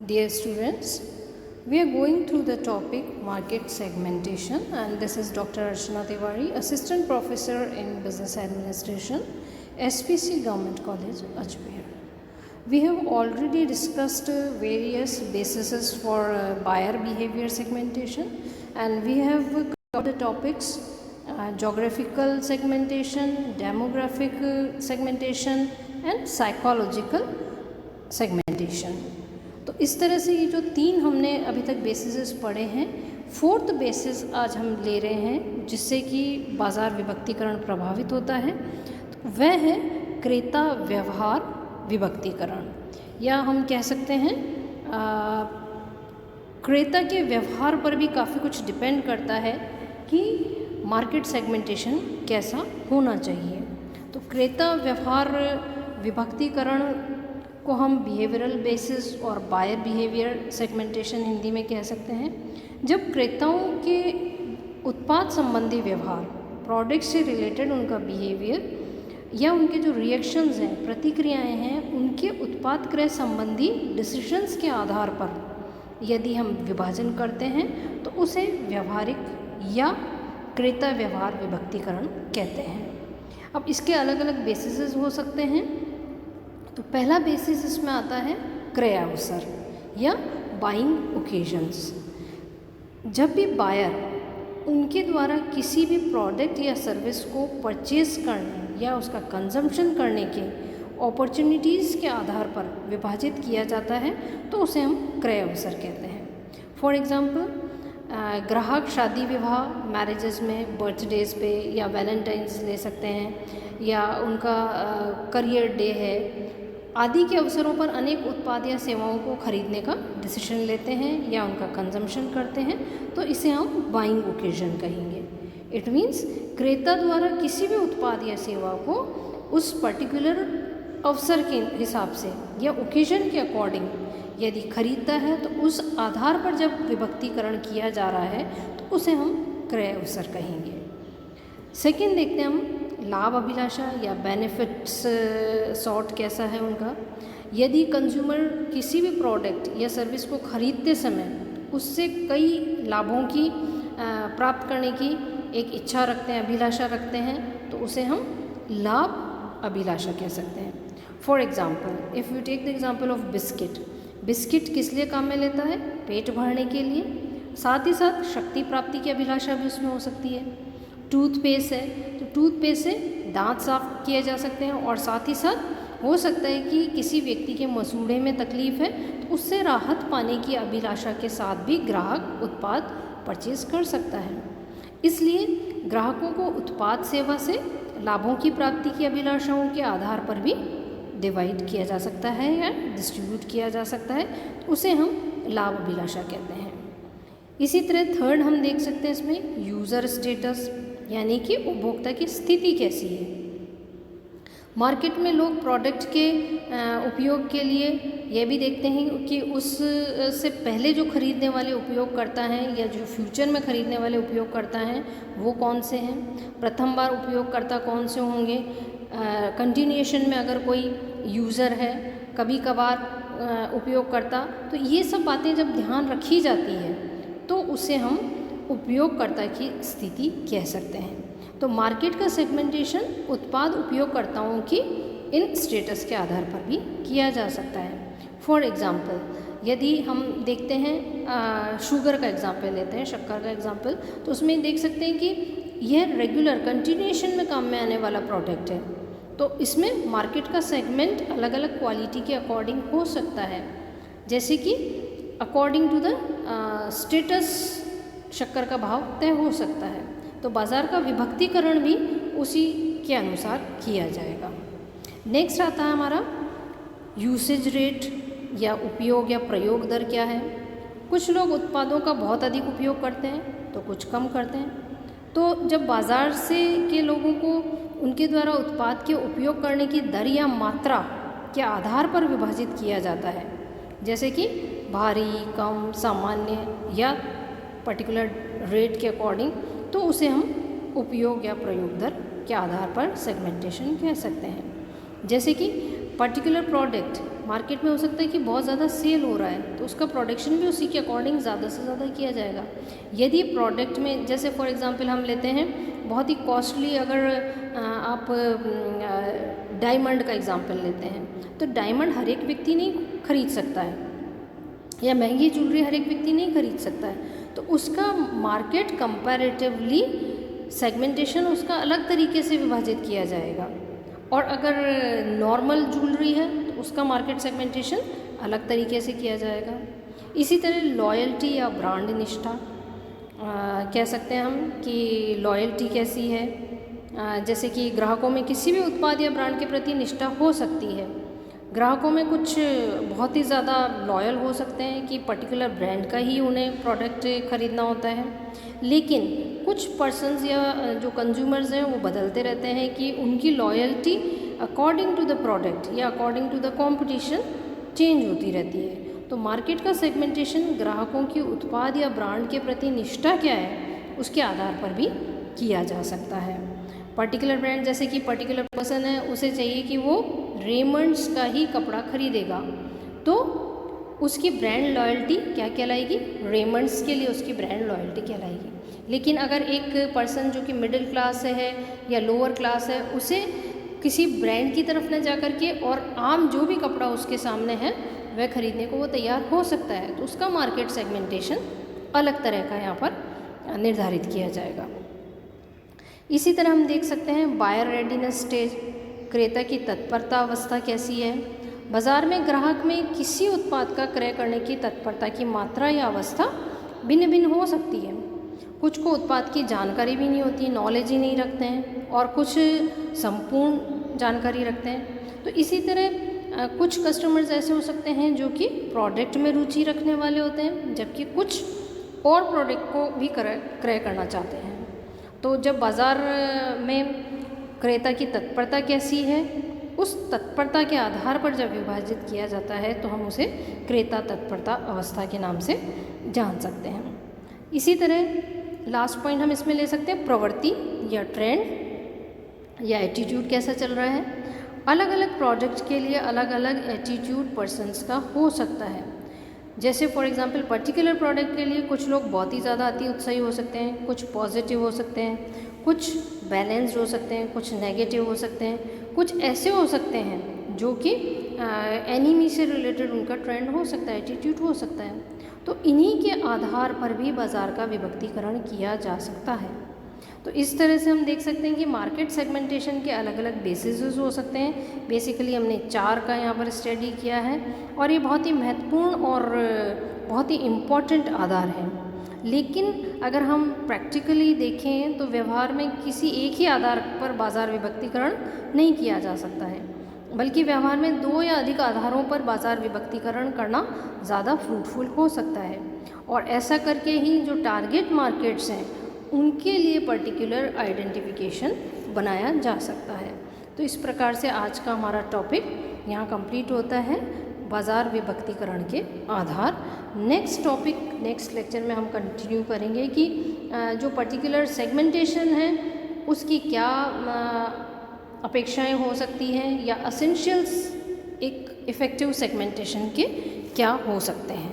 Dear students, we are going through the topic market segmentation, and this is Dr. Archana Tiwari, Assistant Professor in Business Administration, SPC Government College, Ajmer. We have already discussed various bases for buyer behavior segmentation, and we have covered the topics geographical segmentation, demographic segmentation and psychological segmentation. तो इस तरह से ये जो तीन हमने अभी तक बेसिस पढ़े हैं, फोर्थ बेसिस आज हम ले रहे हैं जिससे कि बाज़ार विभक्तिकरण प्रभावित होता है, तो वह है क्रेता व्यवहार विभक्तिकरण, या हम कह सकते हैं क्रेता के व्यवहार पर भी काफ़ी कुछ डिपेंड करता है कि मार्केट सेगमेंटेशन कैसा होना चाहिए। तो क्रेता व्यवहार विभक्तिकरण को हम बिहेवियरल बेसिस और बायर बिहेवियर सेगमेंटेशन हिंदी में कह सकते हैं। जब क्रेताओं के उत्पाद संबंधी व्यवहार, प्रोडक्ट से रिलेटेड उनका बिहेवियर या उनके जो रिएक्शंस हैं, प्रतिक्रियाएं हैं, उनके उत्पाद क्रय संबंधी डिसीजंस के आधार पर यदि हम विभाजन करते हैं तो उसे व्यवहारिक या क्रेता व्यवहार विभक्तिकरण कहते हैं। अब इसके अलग अलग बेसिस हो सकते हैं। तो पहला बेसिस इसमें आता है क्रय अवसर या बाइंग ओकेजन्स। जब भी बायर उनके द्वारा किसी भी प्रोडक्ट या सर्विस को परचेज करने या उसका कंजम्पशन करने के अपॉर्चुनिटीज़ के आधार पर विभाजित किया जाता है तो उसे हम क्रय अवसर कहते हैं। फॉर एग्ज़ाम्पल, ग्राहक शादी विवाह मैरिजेस में बर्थडेज पे या वैलेंटाइंस ले सकते हैं, या उनका करियर डे है आदि के अवसरों पर अनेक उत्पाद या सेवाओं को खरीदने का डिसीजन लेते हैं या उनका कंजम्पशन करते हैं, तो इसे हम बाइंग ओकेजन कहेंगे। इट मीन्स क्रेता द्वारा किसी भी उत्पाद या सेवा को उस पर्टिकुलर अवसर के हिसाब से या ओकेजन के अकॉर्डिंग यदि खरीदता है तो उस आधार पर जब विभक्तिकरण किया जा रहा है तो उसे हम क्रय अवसर कहेंगे। सेकंड देखते हैं हम लाभ अभिलाषा या बेनिफिट्स सॉर्ट कैसा है उनका। यदि कंज्यूमर किसी भी प्रोडक्ट या सर्विस को खरीदते समय उससे कई लाभों की प्राप्त करने की एक इच्छा रखते हैं, अभिलाषा रखते हैं, तो उसे हम लाभ अभिलाषा कह सकते हैं। For example, if you take the example of biscuit, biscuit किस लिए काम में लेता है? पेट भरने के लिए, साथ ही साथ शक्ति प्राप्ति की अभिलाषा भी उसमें हो सकती है। टूथपेस्ट है तो टूथपेस्ट से दांत साफ किए जा सकते हैं, और साथ ही साथ हो सकता है कि किसी व्यक्ति के मसूड़े में तकलीफ है तो उससे राहत पाने की अभिलाषा के साथ भी ग्राहक उत्पाद परचेज कर सकता है। इसलिए ग्राहकों को उत्पाद सेवा से लाभों की प्राप्ति की अभिलाषाओं के आधार पर भी डिवाइड किया जा सकता है या डिस्ट्रीब्यूट किया जा सकता है, तो उसे हम लाभ अभिलाषा कहते हैं। इसी तरह थर्ड हम देख सकते हैं इसमें यूज़र स्टेटस, यानी कि उपभोक्ता की स्थिति कैसी है। मार्केट में लोग प्रोडक्ट के उपयोग के लिए यह भी देखते हैं कि उस से पहले जो खरीदने वाले उपयोग करता हैं या जो फ्यूचर में खरीदने वाले उपयोग करता हैं वो कौन से हैं, प्रथम बार उपयोगकर्ता कौन से होंगे, कंटिन्यूएशन में अगर कोई यूज़र है, कभी कभार उपयोग करता, तो ये सब बातें जब ध्यान रखी जाती है तो उसे हम उपयोगकर्ता की स्थिति कह सकते हैं। तो मार्केट का सेगमेंटेशन उत्पाद उपयोगकर्ताओं की इन स्टेटस के आधार पर भी किया जा सकता है। फॉर एग्ज़ाम्पल, यदि हम देखते हैं शुगर का एग्ज़ाम्पल लेते हैं, शक्कर का एग्ज़ाम्पल, तो उसमें देख सकते हैं कि यह रेगुलर कंटिन्यूएशन में काम में आने वाला प्रोडक्ट है, तो इसमें मार्केट का सेगमेंट अलग अलग क्वालिटी के अकॉर्डिंग हो सकता है, जैसे कि अकॉर्डिंग टू द स्टेटस शक्कर का भाव तय हो सकता है। तो बाज़ार का विभक्तिकरण भी उसी के अनुसार किया जाएगा। नेक्स्ट आता है हमारा यूसेज रेट या उपयोग या प्रयोग दर क्या है। कुछ लोग उत्पादों का बहुत अधिक उपयोग करते हैं तो कुछ कम करते हैं। तो जब बाज़ार से के लोगों को उनके द्वारा उत्पाद के उपयोग करने की दर या मात्रा के आधार पर विभाजित किया जाता है, जैसे कि भारी, कम, सामान्य या पर्टिकुलर रेट के अकॉर्डिंग, तो उसे हम उपयोग या प्रयोग दर के आधार पर सेगमेंटेशन कह सकते हैं। जैसे कि पर्टिकुलर प्रोडक्ट मार्केट में हो सकता है कि बहुत ज़्यादा सेल हो रहा है, तो उसका प्रोडक्शन भी उसी के अकॉर्डिंग ज़्यादा से ज़्यादा किया जाएगा। यदि प्रोडक्ट में, जैसे फॉर एग्जांपल हम लेते हैं बहुत ही कॉस्टली, अगर आप डायमंड का एग्जांपल लेते हैं, तो डायमंड हर एक व्यक्ति नहीं खरीद सकता है, या महंगी ज्वेलरी हर एक व्यक्ति नहीं खरीद सकता है, तो उसका मार्केट कंपैरेटिवली सेगमेंटेशन उसका अलग तरीके से विभाजित किया जाएगा। और अगर नॉर्मल ज्वेलरी है तो उसका मार्केट सेगमेंटेशन अलग तरीके से किया जाएगा। इसी तरह लॉयल्टी या ब्रांड निष्ठा, कह सकते हैं हम कि लॉयल्टी कैसी है, जैसे कि ग्राहकों में किसी भी उत्पाद या ब्रांड के प्रति निष्ठा हो सकती है। ग्राहकों में कुछ बहुत ही ज़्यादा लॉयल हो सकते हैं कि पर्टिकुलर ब्रांड का ही उन्हें प्रोडक्ट खरीदना होता है, लेकिन कुछ पर्सन्स या जो कंज्यूमर्स हैं वो बदलते रहते हैं कि उनकी loyalty according to the product या according to the competition change होती रहती है। तो मार्केट का सेगमेंटेशन ग्राहकों की उत्पाद या ब्रांड के प्रति निष्ठा क्या है उसके आधार पर भी किया जा सकता है। पर्टिकुलर ब्रांड, जैसे कि पर्टिकुलर पर्सन है, उसे चाहिए कि वो रेमंड्स का ही कपड़ा खरीदेगा, तो उसकी ब्रांड लॉयल्टी क्या कहलाएगी, रेमंड्स के लिए उसकी ब्रांड लॉयल्टी कहलाएगी। लेकिन अगर एक पर्सन जो कि मिडिल क्लास है या लोअर क्लास है, उसे किसी ब्रांड की तरफ न जा कर के और आम जो भी कपड़ा उसके सामने है वह खरीदने को वो तैयार हो सकता है, तो उसका मार्केट सेगमेंटेशन अलग तरह का यहाँ पर निर्धारित किया जाएगा। इसी तरह हम देख सकते हैं बायर रेडीनेस स्टेज, क्रेता की तत्परता अवस्था कैसी है। बाज़ार में ग्राहक में किसी उत्पाद का क्रय करने की तत्परता की मात्रा या अवस्था भिन्न भिन्न हो सकती है। कुछ को उत्पाद की जानकारी भी नहीं होती, नॉलेज ही नहीं रखते हैं, और कुछ संपूर्ण जानकारी रखते हैं। तो इसी तरह कुछ कस्टमर्स ऐसे हो सकते हैं जो कि प्रोडक्ट में रुचि रखने वाले होते हैं, जबकि कुछ और प्रोडक्ट को भी क्रय करना चाहते हैं। तो जब बाज़ार में क्रेता की तत्परता कैसी है, उस तत्परता के आधार पर जब विभाजित किया जाता है तो हम उसे क्रेता तत्परता अवस्था के नाम से जान सकते हैं। इसी तरह लास्ट पॉइंट हम इसमें ले सकते हैं प्रवृत्ति या ट्रेंड या एटीट्यूड कैसा चल रहा है। अलग अलग प्रोडक्ट के लिए अलग अलग एटीट्यूड पर्सन्स का हो सकता है। जैसे फॉर एग्जांपल पर्टिकुलर प्रोडक्ट के लिए कुछ लोग बहुत ही ज़्यादा अति उत्साही हो सकते हैं, कुछ पॉजिटिव हो सकते हैं, कुछ बैलेंस्ड हो सकते हैं, कुछ नेगेटिव हो सकते हैं, कुछ ऐसे हो सकते हैं जो कि एनिमी से रिलेटेड उनका ट्रेंड हो सकता है, एटीट्यूड हो सकता है। तो इन्हीं के आधार पर भी बाज़ार का विभक्तिकरण किया जा सकता है। तो इस तरह से हम देख सकते हैं कि मार्केट सेगमेंटेशन के अलग अलग बेसिस हो सकते हैं। बेसिकली हमने 4 का यहाँ पर स्टडी किया है, और ये बहुत ही महत्वपूर्ण और बहुत ही इम्पॉर्टेंट आधार है। लेकिन अगर हम प्रैक्टिकली देखें तो व्यवहार में किसी एक ही आधार पर बाज़ार विभक्तिकरण नहीं किया जा सकता है, बल्कि व्यवहार में 2 या अधिक आधारों पर बाज़ार विभक्तिकरण करना ज़्यादा फ्रूटफुल हो सकता है। और ऐसा करके ही जो टारगेट मार्केट्स हैं उनके लिए पर्टिकुलर आइडेंटिफिकेशन बनाया जा सकता है। तो इस प्रकार से आज का हमारा टॉपिक यहाँ कंप्लीट होता है, बाज़ार विभक्तिकरण के आधार। नेक्स्ट टॉपिक नेक्स्ट लेक्चर में हम कंटिन्यू करेंगे कि जो पर्टिकुलर सेगमेंटेशन है उसकी क्या अपेक्षाएं हो सकती हैं, या एसेंशियल्स एक इफ़ेक्टिव सेगमेंटेशन के क्या हो सकते हैं।